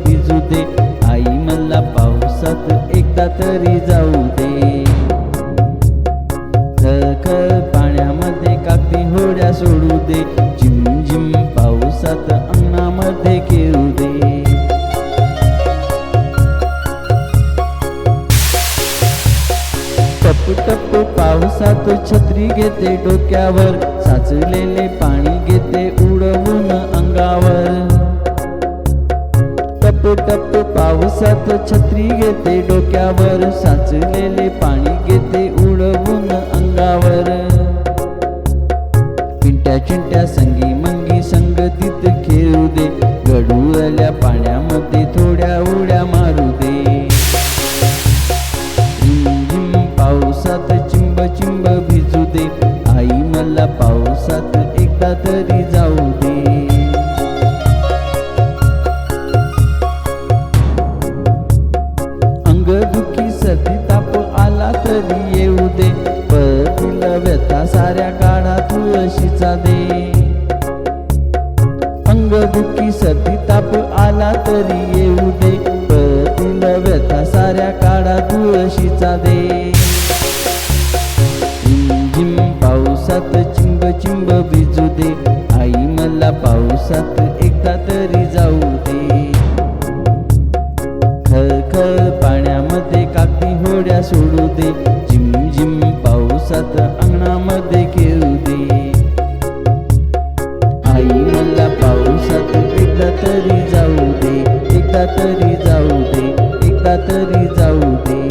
भिजू दे, आई मला पावसात एकदा तरी जाऊ दे। खळखळ पाण्यामध्ये कागदी होड्या सोडू दे, झिम झिम पावसात अंगणामध्ये खेळू दे। टप टप पावसात छत्री घेते डोक्यावर, साचलेले पाणी घेते उडवून अंगावर। टप टप पावसात छत्री घेते डोक्यावर, साचलेले पाणी घेते उडवून अंगावर। चिंट्या चिंट्या संगी मंगी संगतीत खेळू दे, गढूळल्या पाण्यामध्ये थोड्या उड्या मारू दे। पावसात चिंब चिंब भिजू दे, आई मला पावसात एकदा तरी जाऊ दे। अंगदुखी सर्दी ताप आला तरी येऊ दे, परतील व्यथा साऱ्या काढा तुळशीचा दे। अंगदुखी सर्दी ताप आला तरी येऊ दे, परतील व्यथा साऱ्या काढा तुळशीचा दे। झिम पावसात चिंब चिंब भिजू दे, आई मला पावसात एकदा तरी जाऊ दे। खळखळ पाण्यामध्ये कागदी होड्या सोडू दे, झिम झिम पावसात अंगणामध्ये खेळू दे। आई मला पावसात एकदा तरी जाऊ दे, एकदा तरी जाऊ दे, एकदा तरी जाऊ दे।